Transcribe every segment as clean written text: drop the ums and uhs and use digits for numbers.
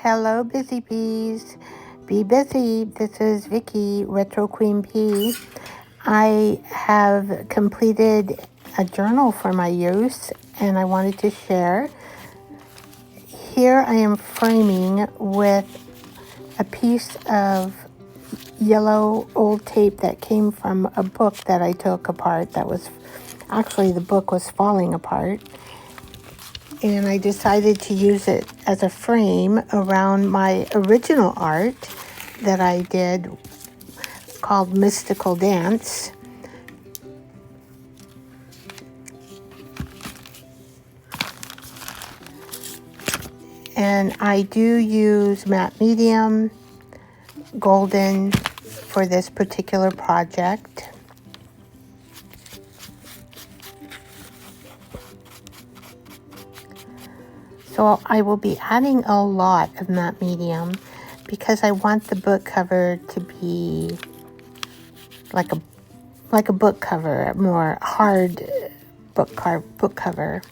Hello, busy bees. Be busy. This is Vicky, Retro Queen Bee. I have completed a journal for my use, and I wanted to share. Here I am framing with a piece of yellow old tape that came from a book that I took apart. The book was falling apart. And I decided to use it as a frame around my original art that I did called Whimsical Dance. And I do use matte medium, golden for this particular project. So I will be adding a lot of matte medium because I want the book cover to be like a book cover, a more hard book cover.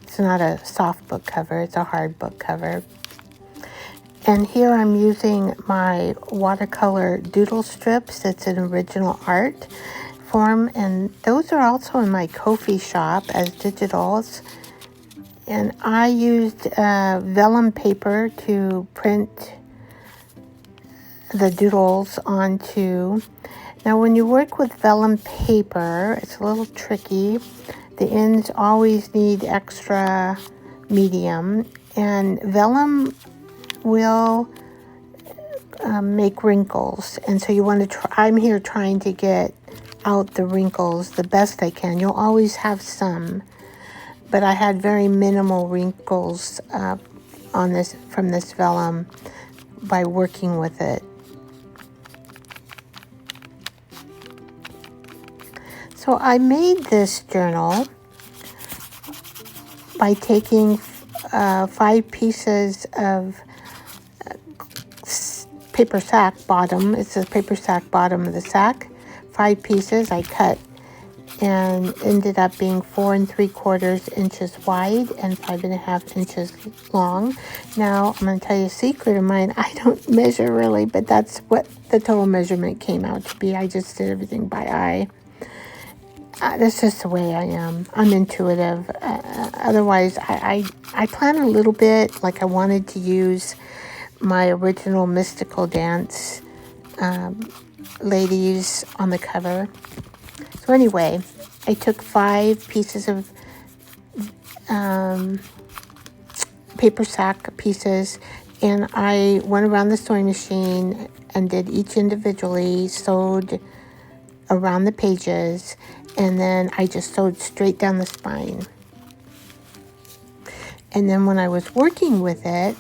It's not a soft book cover, it's a hard book cover. And here I'm using my watercolor doodle strips. It's an original art form, and those are also in my Ko-fi shop as digitals. And I used vellum paper to print the doodles onto. Now, when you work with vellum paper, it's a little tricky. The ends always need extra medium, and vellum will make wrinkles. And so you want to try, I'm here trying to get out the wrinkles the best I can. You'll always have some, but I had very minimal wrinkles from this vellum by working with it. So I made this journal by taking 5 pieces of paper sack bottom. It's a paper sack bottom of the sack. 5 pieces I cut and ended up being 4 3/4 inches wide and 5.5 inches long. Now I'm going to tell you a secret of mine. I don't measure really, but that's what the total measurement came out to be. I just did everything by eye. That's just the way I am. I'm intuitive. Otherwise, I plan a little bit. Like I wanted to use my original Whimsical Dance ladies on the cover. So anyway, I took 5 pieces of paper sack pieces, and I went around the sewing machine and did each individually, sewed around the pages, and then I just sewed straight down the spine. And then when I was working with it,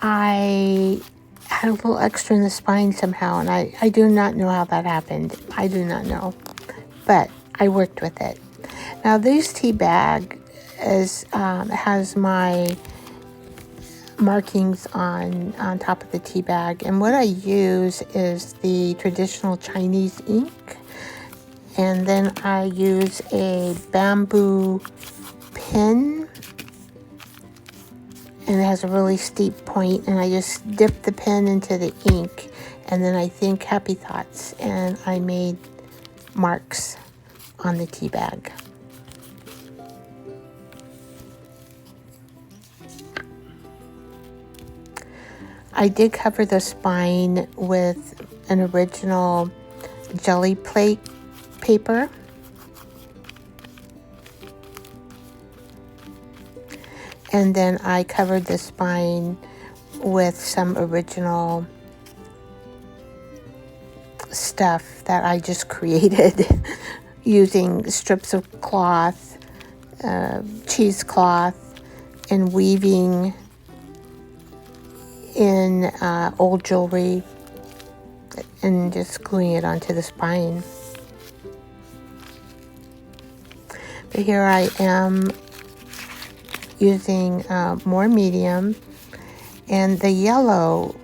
I had a little extra in the spine somehow, and I do not know how that happened. I do not know, but I worked with it. Now this tea bag has my markings on top of the tea bag, and what I use is the traditional Chinese ink, and then I use a bamboo pen, and it has a really steep point, and I just dip the pen into the ink, and then I think happy thoughts, and I made marks on the tea bag. I did cover the spine with an original jelly plate paper. And then I covered the spine with some original stuff that I just created using strips of cloth, cheesecloth, and weaving in old jewelry and just gluing it onto the spine. But here I am using more medium, and the yellow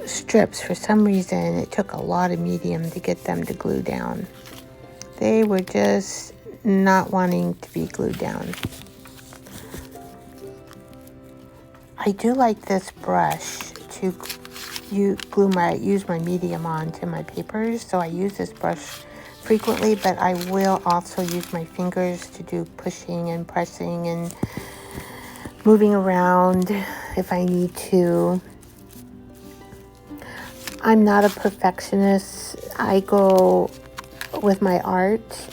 strips, for some reason it took a lot of medium to get them to glue down. They were just not wanting to be glued down. I do like this brush to use my medium onto my papers, so I use this brush frequently, but I will also use my fingers to do pushing and pressing and moving around if I need to. I'm not a perfectionist. I go with my art.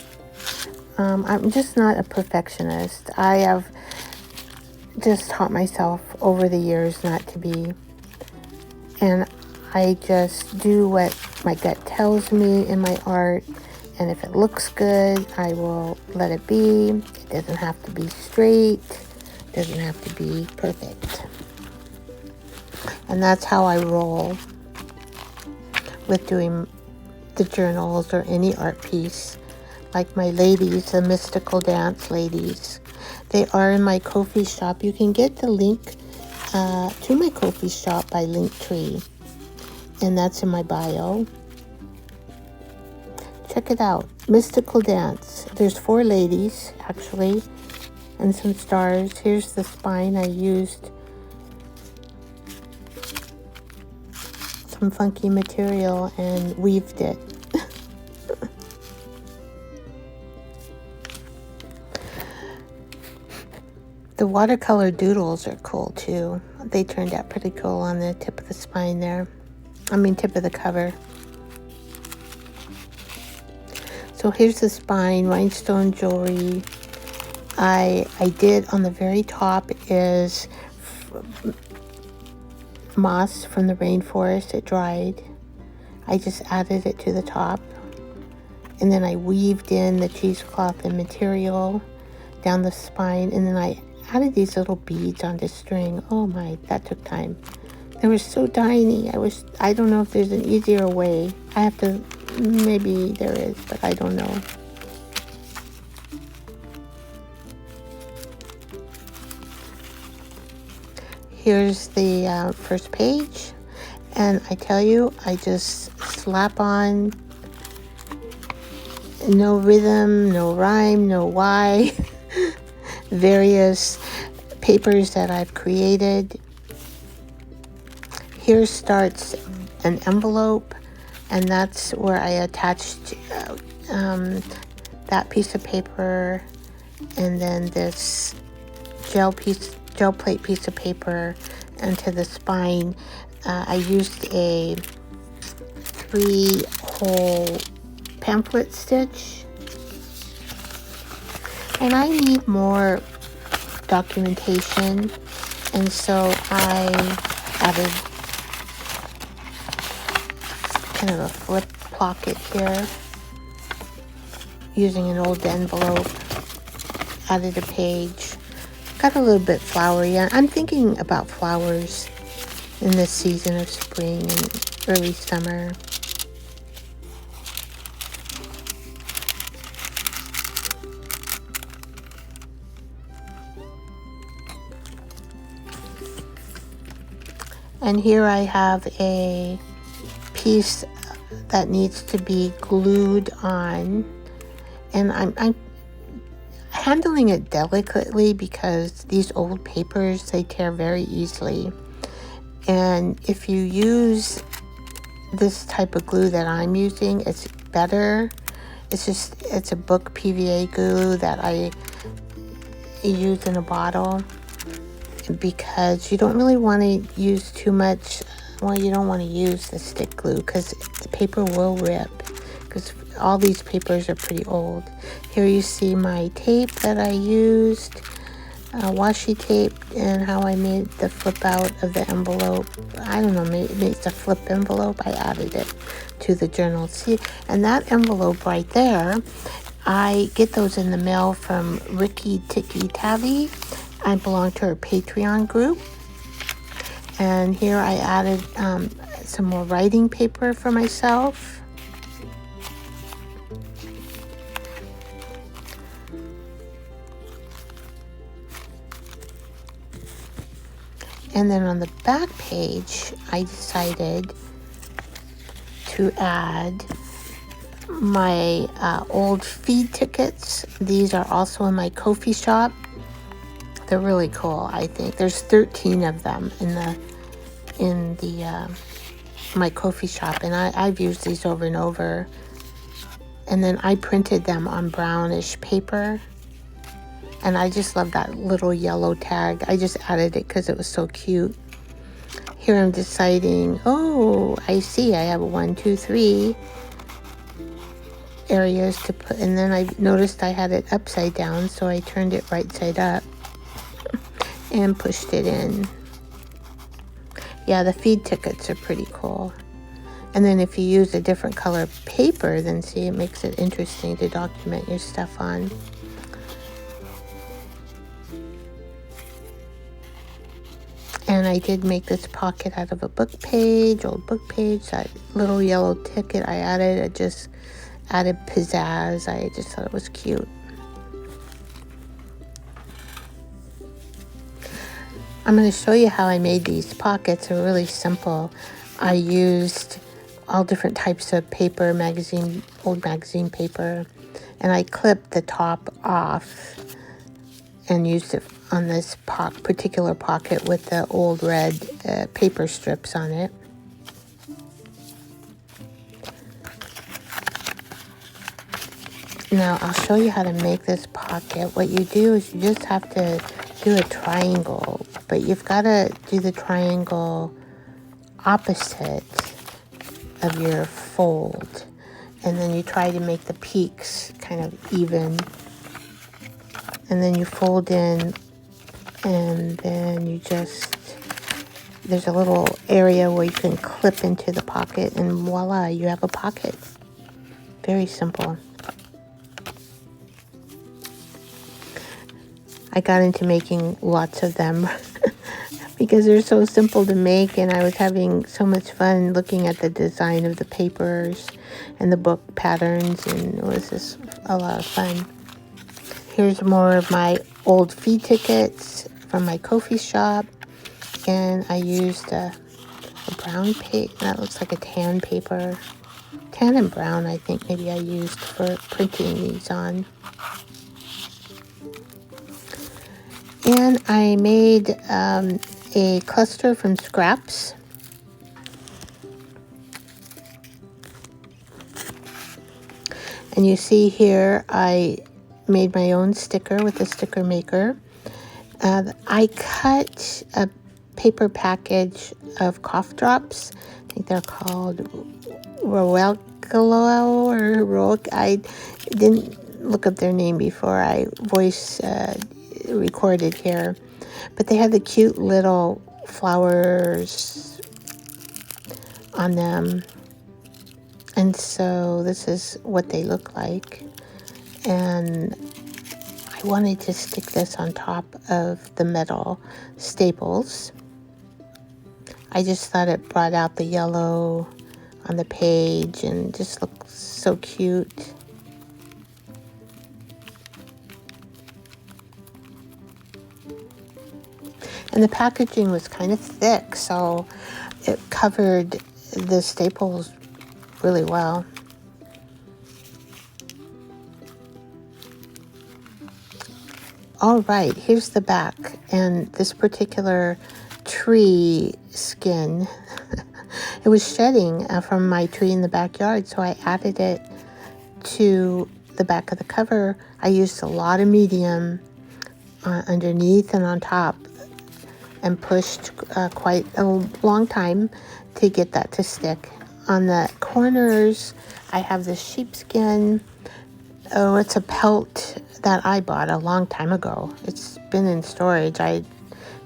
I'm just not a perfectionist. I have just taught myself over the years not to be. And I just do what my gut tells me in my art. And if it looks good, I will let it be. It doesn't have to be straight. It doesn't have to be perfect. And that's how I roll with doing the journals or any art piece. Like my ladies, the Mystical Dance ladies. They are in my Ko-fi shop. You can get the link to my Ko-fi shop by Linktree. And that's in my bio. Check it out. Mystical Dance. There's 4 ladies, actually, and some stars. Here's the spine. I used some funky material and weaved it. The watercolor doodles are cool too. They turned out pretty cool on the tip of the spine there. Tip of the cover. So here's the spine, rhinestone jewelry. I did on the very top is moss from the rainforest. It dried. I just added it to the top. And then I weaved in the cheesecloth and material down the spine. And then I added these little beads on the string. Oh my, that took time. They were so tiny. I don't know if there's an easier way. Maybe there is, but I don't know. Here's the first page. And I tell you, I just slap on no rhythm, no rhyme, no why. Various papers that I've created. Here starts an envelope, and that's where I attached that piece of paper, and then this gel plate piece of paper, and to the spine. I used a 3-hole pamphlet stitch. And I need more documentation, and so I added kind of a flip pocket here using an old envelope. Added a page. Got a little bit flowery. I'm thinking about flowers in this season of spring and early summer. And here I have a piece that needs to be glued on, and I'm handling it delicately because these old papers, they tear very easily. And if you use this type of glue that I'm using, it's better. It's a book PVA glue that I use in a bottle, because you don't really want to use too much. Well, you don't want to use the stick glue because the paper will rip, because all these papers are pretty old. Here you see my tape that I used, washi tape, and how I made the flip out of the envelope. I don't know, maybe it's a flip envelope. I added it to the journal. See, and that envelope right there, I get those in the mail from Ricky Tikki Tavi. I belong to her Patreon group. And here I added some more writing paper for myself. And then on the back page, I decided to add my old feed tickets. These are also in my Ko-fi shop. They're really cool, I think. There's 13 of them in the my coffee shop, and I've used these over and over. And then I printed them on brownish paper, and I just love that little yellow tag. I just added it because it was so cute. Here I'm deciding, oh, I see, I have 1, 2, 3 areas to put, and then I noticed I had it upside down, so I turned it right side up and pushed it in. Yeah, the feed tickets are pretty cool. And then if you use a different color paper, then see, it makes it interesting to document your stuff on. And I did make this pocket out of a book page, old book page. That little yellow ticket I added, it just added pizzazz. I just thought it was cute. I'm going to show you how I made these pockets. They're really simple. I used all different types of paper, old magazine paper, and I clipped the top off and used it on this particular pocket with the old red paper strips on it. Now I'll show you how to make this pocket. What you do is you just have to do a triangle, but you've got to do the triangle opposite of your fold, and then you try to make the peaks kind of even, and then you fold in, and then you just, there's a little area where you can clip into the pocket, and voila, you have a pocket. Very simple. I got into making lots of them because they're so simple to make, and I was having so much fun looking at the design of the papers and the book patterns, and it was just a lot of fun. Here's more of my old feed tickets from my coffee shop, and I used a brown paper, that looks like a tan paper, tan and brown I think maybe I used for printing these on. And I made a cluster from scraps. And you see here I made my own sticker with a sticker maker. I cut a paper package of cough drops. I think they're called Whimsical or heroic. I didn't look up their name before I voice recorded here, but they have the cute little flowers on them, and so this is what they look like. And I wanted to stick this on top of the metal staples. I just thought it brought out the yellow on the page and just looks so cute. And the packaging was kind of thick, so it covered the staples really well. All right, here's the back. And this particular tree skin, it was shedding from my tree in the backyard, so I added it to the back of the cover. I used a lot of medium underneath and on top, and pushed quite a long time to get that to stick. On the corners, I have this sheepskin. Oh, it's a pelt that I bought a long time ago. It's been in storage. I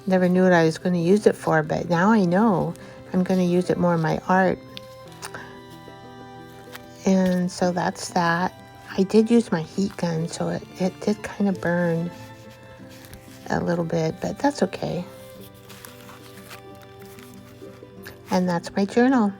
never knew what I was going to use it for, but now I know I'm going to use it more in my art. And so that's that. I did use my heat gun, so it did kind of burn a little bit, but that's okay. And that's my journal.